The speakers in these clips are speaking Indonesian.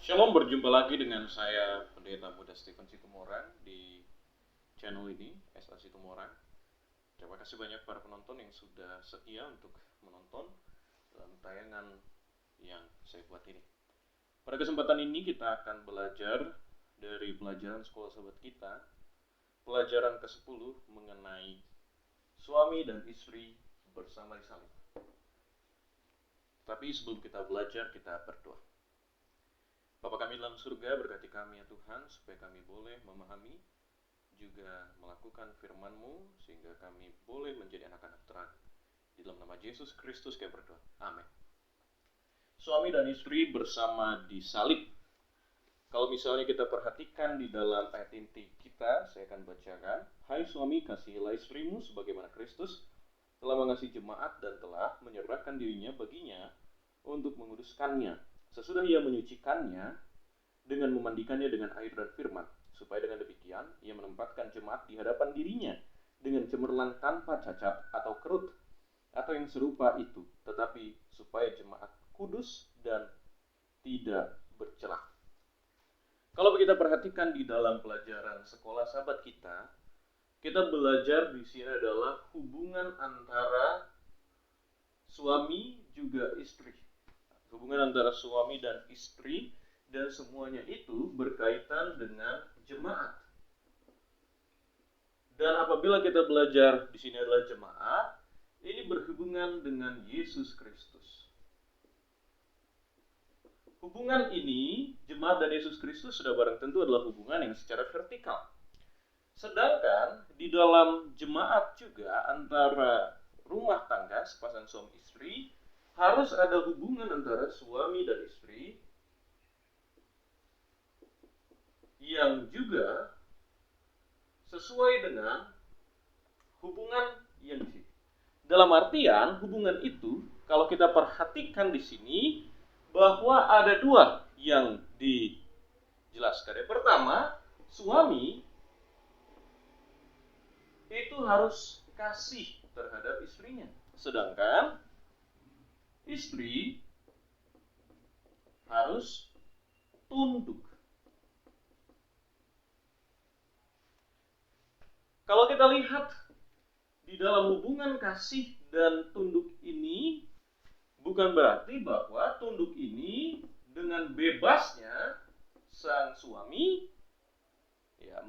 Shalom, berjumpa lagi dengan saya Pendeta Muda Stephen Situmorang di channel ini, SA Situmorang. Terima kasih banyak para penonton yang sudah setia untuk menonton dalam tayangan yang saya buat ini. Pada kesempatan ini kita akan belajar dari pelajaran sekolah sahabat kita, pelajaran ke-10 mengenai suami dan istri bersama di salib. Tapi sebelum kita belajar, kita berdoa. Bapa kami dalam surga, berkati kami ya Tuhan, supaya kami boleh memahami, juga melakukan firman-Mu, sehingga kami boleh menjadi anak-anak terang. Di dalam nama Yesus Kristus kami berdoa. Amin. Suami dan istri bersama di salib. Kalau misalnya kita perhatikan di dalam ayat inti kita, saya akan bacakan. Hai suami, kasihilah istrimu sebagaimana Kristus telah mengasihi jemaat dan telah menyerahkan dirinya baginya untuk menguduskannya, sesudah ia menyucikannya dengan memandikannya dengan air dan firman, supaya dengan demikian ia menempatkan jemaat di hadapan dirinya dengan cemerlang tanpa cacat atau kerut atau yang serupa itu, tetapi supaya jemaat kudus dan tidak bercelah. Kalau kita perhatikan di dalam pelajaran sekolah sahabat kita belajar di sini adalah hubungan antara suami juga istri. Hubungan antara suami dan istri, dan semuanya itu berkaitan dengan jemaat. Dan apabila kita belajar di sini adalah jemaat, ini berhubungan dengan Yesus Kristus. Hubungan ini, jemaat dan Yesus Kristus, sudah barang tentu adalah hubungan yang secara vertikal. Sedangkan di dalam jemaat juga antara rumah tangga, sepasang suami istri, harus ada hubungan antara suami dan istri yang juga sesuai dengan hubungan yang di sini. Dalam artian hubungan itu, kalau kita perhatikan di sini, bahwa ada dua yang dijelaskan. Yang pertama, suami itu harus kasih terhadap istrinya, sedangkan istri harus tunduk. Kalau kita lihat di dalam hubungan kasih dan tunduk ini, bukan berarti bahwa tunduk ini dengan bebasnya sang suami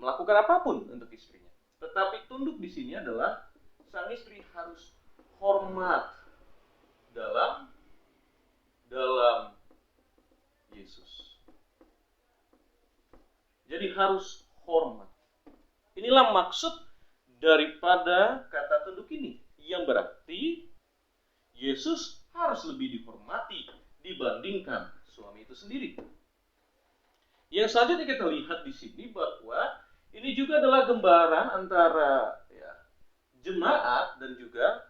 melakukan apapun untuk istrinya. Tetapi tunduk di sini adalah sang istri harus hormat dalam Yesus. Jadi harus hormat. Inilah maksud daripada kata tunduk ini, yang berarti Yesus harus lebih dihormati dibandingkan suami itu sendiri. Yang selanjutnya kita lihat di sini bahwa ini juga adalah gambaran antara jemaat dan juga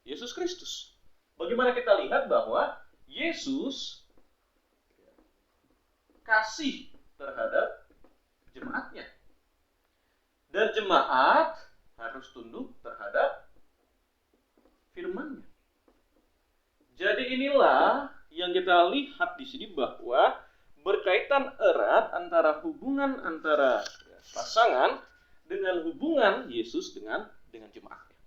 Yesus Kristus. Bagaimana kita lihat bahwa Yesus kasih terhadap jemaatnya, dan jemaat harus tunduk terhadap firman-Nya. Jadi inilah yang kita lihat di sini bahwa berkaitan erat antara hubungan antara pasangan dengan hubungan Yesus dengan jemaatnya.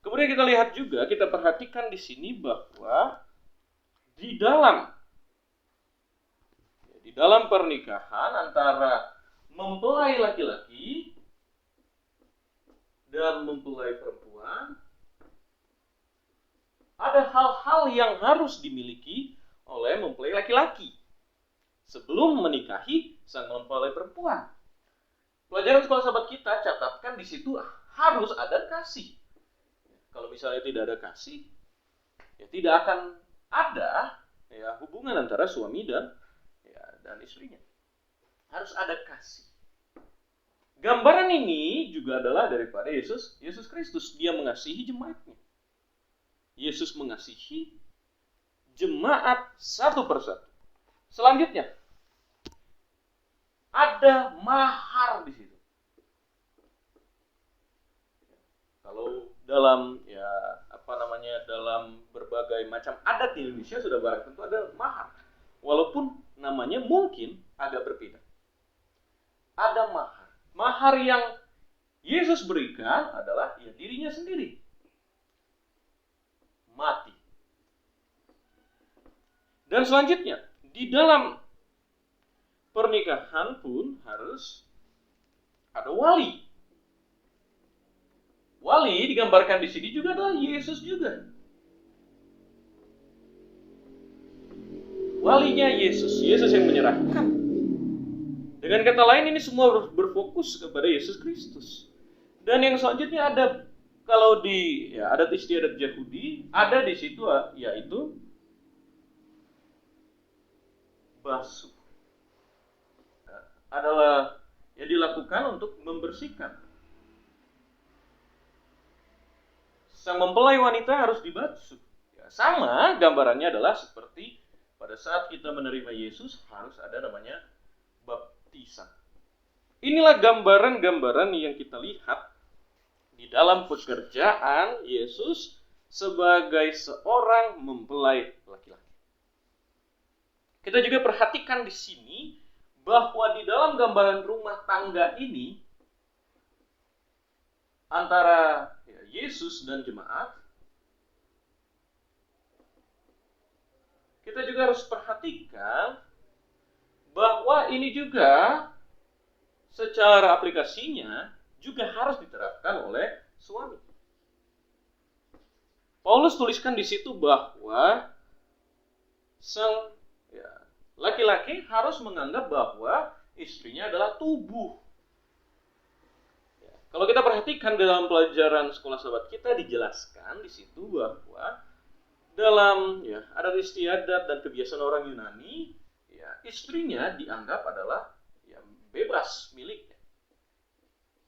Kemudian kita lihat juga, kita perhatikan di sini bahwa di dalam pernikahan antara mempelai laki-laki dan mempelai perempuan, ada hal-hal yang harus dimiliki oleh mempelai laki-laki sebelum menikahi sang mempelai perempuan. Pelajaran sekolah sahabat kita catatkan di situ harus ada kasih. Kalau misalnya tidak ada kasih, tidak akan ada hubungan antara suami dan istrinya. Harus ada kasih. Gambaran ini juga adalah daripada Yesus Kristus. Dia mengasihi jemaatnya. Yesus mengasihi jemaat satu persatu. Selanjutnya, ada mahar di situ. Kalau dalam dalam berbagai macam adat di Indonesia sudah barang tentu ada mahar. Walaupun namanya mungkin agak berbeda. Ada mahar. Mahar yang Yesus berikan adalah ya dirinya sendiri. Mati. Dan selanjutnya, di dalam pernikahan pun harus ada wali. Wali digambarkan di sini juga adalah Yesus juga. Walinya Yesus, Yesus yang menyerahkan. Dengan kata lain ini semua berfokus kepada Yesus Kristus. Dan yang selanjutnya ada, kalau di adat istiadat Yahudi, ada di situ yaitu basuh. Adalah yang dilakukan untuk membersihkan. Sang mempelai wanita harus dibasuh. Ya, sama gambarannya adalah seperti pada saat kita menerima Yesus harus ada namanya baptisan. Inilah gambaran-gambaran yang kita lihat di dalam pekerjaan Yesus sebagai seorang mempelai laki-laki. Kita juga perhatikan di sini bahwa di dalam gambaran rumah tangga ini antara Yesus dan jemaat, kita juga harus perhatikan bahwa ini juga secara aplikasinya juga harus diterapkan oleh suami. Paulus tuliskan di situ bahwa sang laki-laki harus menganggap bahwa istrinya adalah tubuh. Kalau kita perhatikan dalam pelajaran sekolah sahabat kita dijelaskan di situ bahwa dalam adat istiadat dan kebiasaan orang Yunani, istrinya dianggap adalah bebas miliknya.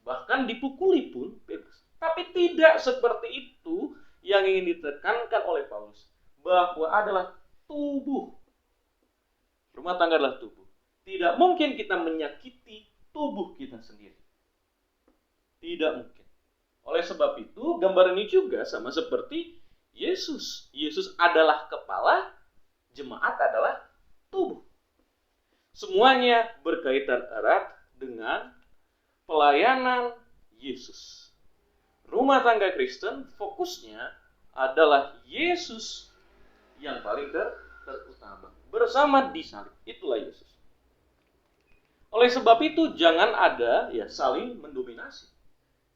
Bahkan dipukuli pun bebas. Tapi tidak seperti itu yang ingin ditekankan oleh Paulus, bahwa adalah tubuh. Rumah tangga adalah tubuh. Tidak mungkin kita menyakiti tubuh kita sendiri. Tidak mungkin. Oleh sebab itu, gambar ini juga sama seperti Yesus. Yesus adalah kepala, jemaat adalah tubuh. Semuanya berkaitan erat dengan pelayanan Yesus. Rumah tangga Kristen fokusnya adalah Yesus yang paling terutama. Bersama di salib. Itulah Yesus. Oleh sebab itu jangan ada saling mendominasi.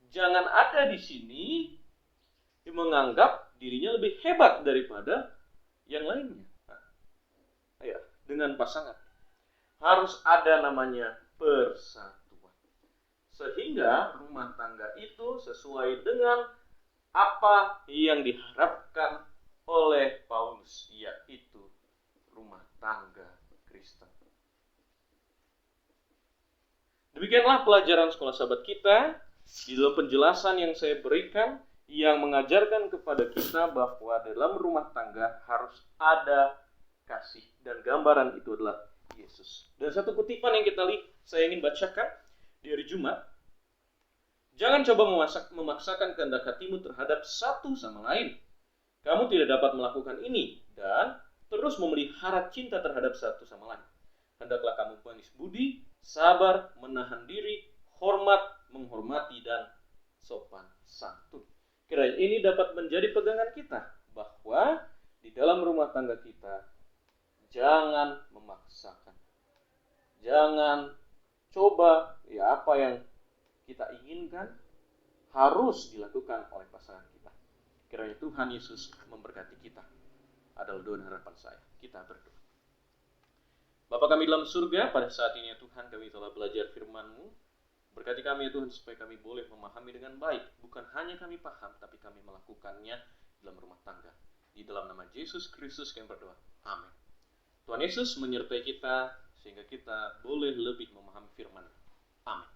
Jangan ada di sini yang menganggap dirinya lebih hebat daripada yang lainnya. Dengan pasangan harus ada namanya persatuan. Sehingga rumah tangga itu sesuai dengan apa yang diharapkan oleh Paulus, yaitu rumah tangga Kristen. Demikianlah pelajaran sekolah sahabat kita di dalam penjelasan yang saya berikan yang mengajarkan kepada kita bahwa dalam rumah tangga harus ada kasih dan gambaran itu adalah Yesus. Dan satu kutipan yang saya ingin bacakan di hari Jumat. Jangan coba memaksakan kehendak hatimu terhadap satu sama lain. Kamu tidak dapat melakukan ini dan terus memelihara cinta terhadap satu sama lain. Hendaklah kamu manis budi, sabar, menahan diri, menghormati dan sopan santun. Kiranya ini dapat menjadi pegangan kita bahwa di dalam rumah tangga kita jangan memaksakan. Jangan coba apa yang kita inginkan harus dilakukan oleh pasangan kita. Kiranya Tuhan Yesus memberkati kita. Adalah doa dan harapan saya. Kita berdoa. Bapa kami dalam surga, pada saat ini Tuhan kami telah belajar firman-Mu. Berkati kami Tuhan supaya kami boleh memahami dengan baik. Bukan hanya kami paham, tapi kami melakukannya dalam rumah tangga. Di dalam nama Yesus Kristus kami berdoa. Amin. Tuhan Yesus menyertai kita sehingga kita boleh lebih memahami firman. Amin.